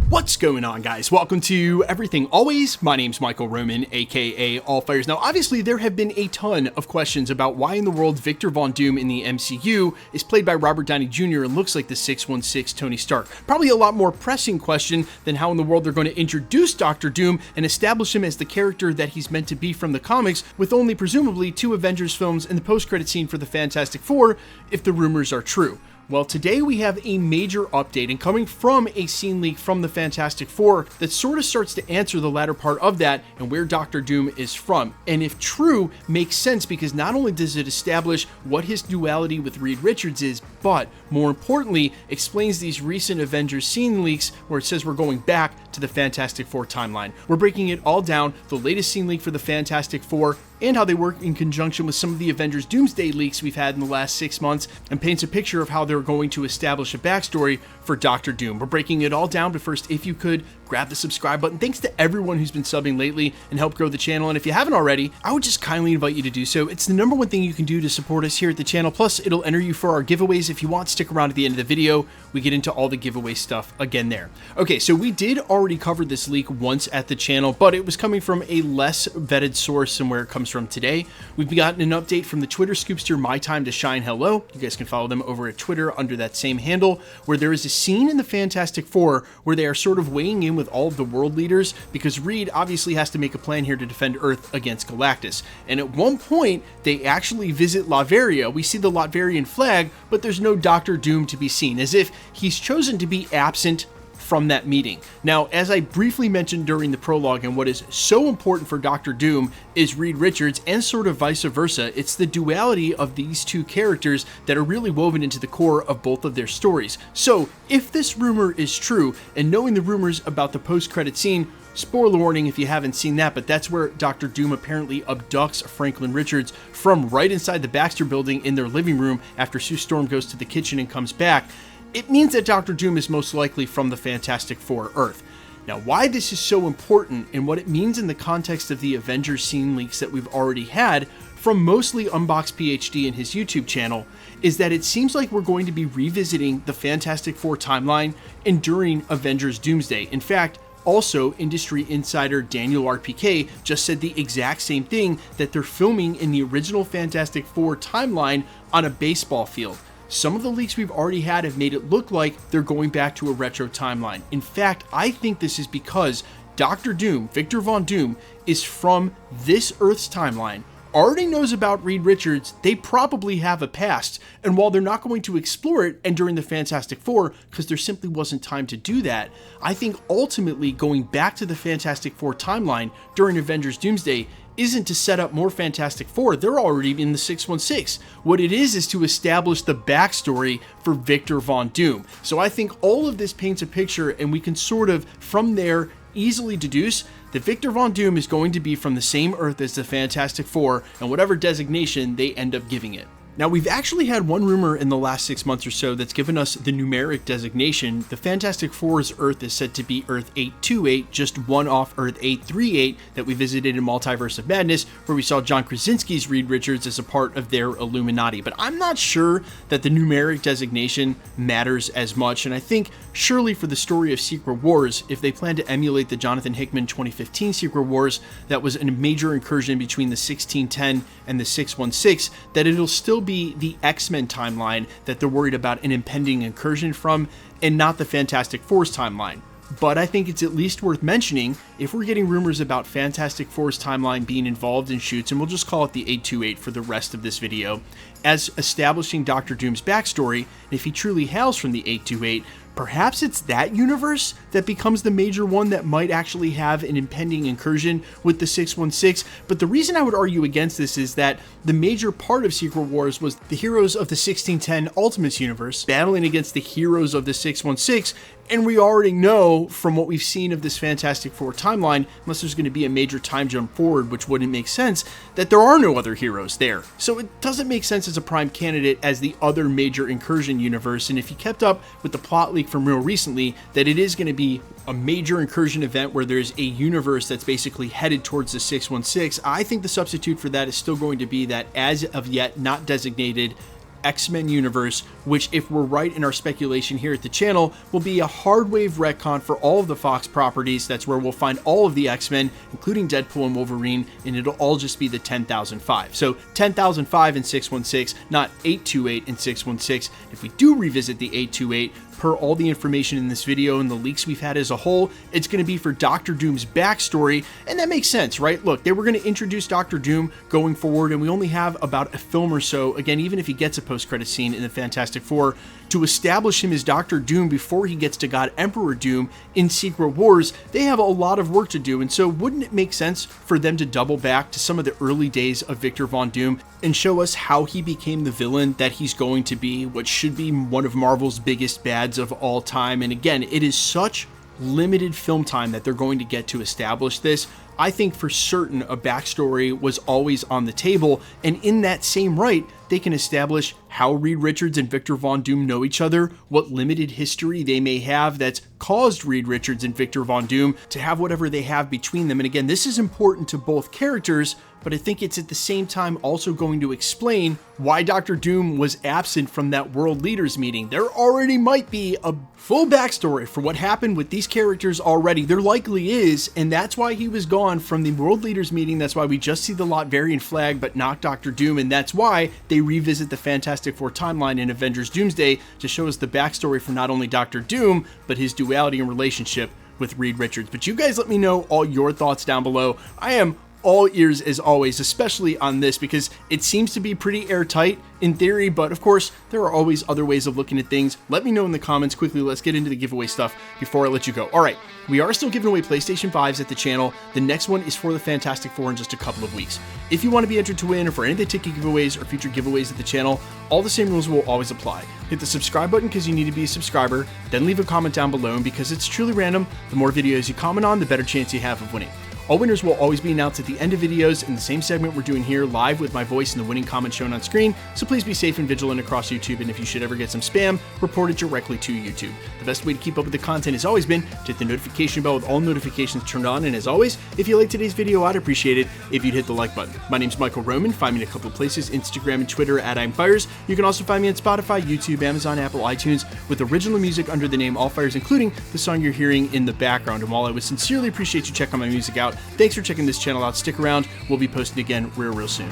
What's going on, guys? Welcome to Everything Always. My name's Michael Roman, aka Allfires. Now, obviously, there have been a ton of questions about why in the world Victor Von Doom in the MCU is played by Robert Downey Jr. and looks like the 616 Tony Stark. Probably a lot more pressing question than how in the world they're going to introduce Doctor Doom and establish him as the character that he's meant to be from the comics, with only presumably 2 Avengers films and the post-credit scene for the Fantastic Four, if the rumors are true. Well, today we have a major update, and coming from a scene leak from the Fantastic Four that sort of starts to answer the latter part of that and where Doctor Doom is from. And if true, makes sense because not only does it establish what his duality with Reed Richards is, but more importantly, explains these recent Avengers scene leaks where it says we're going back to the Fantastic Four timeline. We're breaking it all down, the latest scene leak for the Fantastic Four, and how they work in conjunction with some of the Avengers Doomsday leaks we've had in the last 6 months, and paints a picture of how they're going to establish a backstory for Doctor Doom. We're breaking it all down, but first, if you could, grab the subscribe button. Thanks to everyone who's been subbing lately and helped grow the channel, and if you haven't already, I would just kindly invite you to do so. It's the #1 thing you can do to support us here at the channel, plus it'll enter you for our giveaways. If you want, stick around at the end of the video. We get into all the giveaway stuff again there. Okay, so we did already cover this leak once at the channel, but it was coming from a less vetted source than where it comes from today. We've gotten an update from the Twitter scoopster My Time to Shine Hello. You guys can follow them over at Twitter under that same handle, where there is a scene in the Fantastic Four where they are sort of weighing in with all of the world leaders, because Reed obviously has to make a plan here to defend Earth against Galactus. And at one point, they actually visit Latveria. We see the Latverian flag, but there's no Doctor Doom to be seen, as if he's chosen to be absent from that meeting. Now, as I briefly mentioned during the prologue, and what is so important for Doctor Doom is Reed Richards, and sort of vice versa. It's the duality of these two characters that are really woven into the core of both of their stories. So, if this rumor is true, and knowing the rumors about the post-credit scene, spoiler warning if you haven't seen that, but that's where Doctor Doom apparently abducts Franklin Richards from right inside the Baxter building in their living room after Sue Storm goes to the kitchen and comes back. It means that Doctor Doom is most likely from the Fantastic Four Earth. Now, why this is so important and what it means in the context of the Avengers scene leaks that we've already had from mostly Unbox PhD and his YouTube channel is that it seems like we're going to be revisiting the Fantastic Four timeline and during Avengers Doomsday. In fact, also, industry insider Daniel RPK just said the exact same thing, that they're filming in the original Fantastic Four timeline on a baseball field. Some of the leaks we've already had have made it look like they're going back to a retro timeline. In fact, I think this is because Doctor Doom, Victor Von Doom, is from this Earth's timeline, already knows about Reed Richards. They probably have a past, and while they're not going to explore it and during the Fantastic Four, because there simply wasn't time to do that, I think ultimately going back to the Fantastic Four timeline during Avengers Doomsday isn't to set up more Fantastic Four. They're already in the 616. What it is to establish the backstory for Victor Von Doom. So I think all of this paints a picture, and we can sort of, from there, easily deduce that Victor Von Doom is going to be from the same Earth as the Fantastic Four, and whatever designation they end up giving it. Now, we've actually had one rumor in the last 6 months or so that's given us the numeric designation. The Fantastic Four's Earth is said to be Earth 828, just one off Earth 838 that we visited in Multiverse of Madness, where we saw John Krasinski's Reed Richards as a part of their Illuminati. But I'm not sure that the numeric designation matters as much, and I think surely for the story of Secret Wars, if they plan to emulate the Jonathan Hickman 2015 Secret Wars, that was a major incursion between the 1610 and the 616, that it'll still be the X-Men timeline that they're worried about an impending incursion from, and not the Fantastic Four's timeline. But I think it's at least worth mentioning, if we're getting rumors about Fantastic Four's timeline being involved in shoots, and we'll just call it the 828 for the rest of this video, as establishing Doctor Doom's backstory, and if he truly hails from the 828, perhaps it's that universe that becomes the major one that might actually have an impending incursion with the 616. But the reason I would argue against this is that the major part of Secret Wars was the heroes of the 1610 Ultimates universe battling against the heroes of the 616, and we already know from what we've seen of this Fantastic Four timeline, unless there's going to be a major time jump forward, which wouldn't make sense, that there are no other heroes there. So it doesn't make sense as a prime candidate as the other major incursion universe. And if you kept up with the plot leak from real recently, that it is going to be a major incursion event where there's a universe that's basically headed towards the 616, I think the substitute for that is still going to be that as of yet not designated X-Men universe, which, if we're right in our speculation here at the channel, will be a hard wave retcon for all of the Fox properties. That's where we'll find all of the X-Men, including Deadpool and Wolverine, and it'll all just be the 10,005. So 10,005 and 616, not 828 and 616. If we do revisit the 828, per all the information in this video and the leaks we've had as a whole, it's going to be for Doctor Doom's backstory, and that makes sense, right? Look, they were going to introduce Doctor Doom going forward, and we only have about a film or so, again, even if he gets a post-credit scene in the Fantastic Four, to establish him as Doctor Doom before he gets to God Emperor Doom in Secret Wars. They have a lot of work to do, and so wouldn't it make sense for them to double back to some of the early days of Victor Von Doom and show us how he became the villain that he's going to be, what should be one of Marvel's biggest bads of all time? And again, it is such limited film time that they're going to get to establish this. I think for certain a backstory was always on the table, and in that same right, they can establish how Reed Richards and Victor Von Doom know each other, what limited history they may have that's caused Reed Richards and Victor Von Doom to have whatever they have between them. And again, this is important to both characters, but I think it's at the same time also going to explain why Doctor Doom was absent from that World Leaders meeting. There already might be a full backstory for what happened with these characters already. There likely is, and that's why he was gone from the World Leaders meeting. That's why we just see the Lotvarian flag, but not Doctor Doom, and that's why they revisit the Fantastic Four timeline in Avengers Doomsday to show us the backstory for not only Doctor Doom, but his duality and relationship with Reed Richards. But you guys let me know all your thoughts down below. I am all ears as always, especially on this, because it seems to be pretty airtight in theory, but of course there are always other ways of looking at things. Let me know in the comments. Quickly, let's get into the giveaway stuff before I let you go. All right, we are still giving away PlayStation 5s at the channel. The next one is for the Fantastic Four in just a couple of weeks. If you want to be entered to win or for any of the ticket giveaways or future giveaways at the channel, all the same rules will always apply. Hit the subscribe button because you need to be a subscriber, then leave a comment down below, and because it's truly random, the more videos you comment on, the better chance you have of winning. All winners will always be announced at the end of videos in the same segment we're doing here, live with my voice and the winning comment shown on screen, so please be safe and vigilant across YouTube, and if you should ever get some spam, report it directly to YouTube. The best way to keep up with the content has always been to hit the notification bell with all notifications turned on, and as always, if you liked today's video, I'd appreciate it if you'd hit the like button. My name's Michael Roman. Find me in a couple of places, Instagram and Twitter at I'mFires. You can also find me on Spotify, YouTube, Amazon, Apple, iTunes, with original music under the name All Fires, including the song you're hearing in the background. And while I would sincerely appreciate you checking my music out, thanks for checking this channel out. Stick around. We'll be posting again real soon.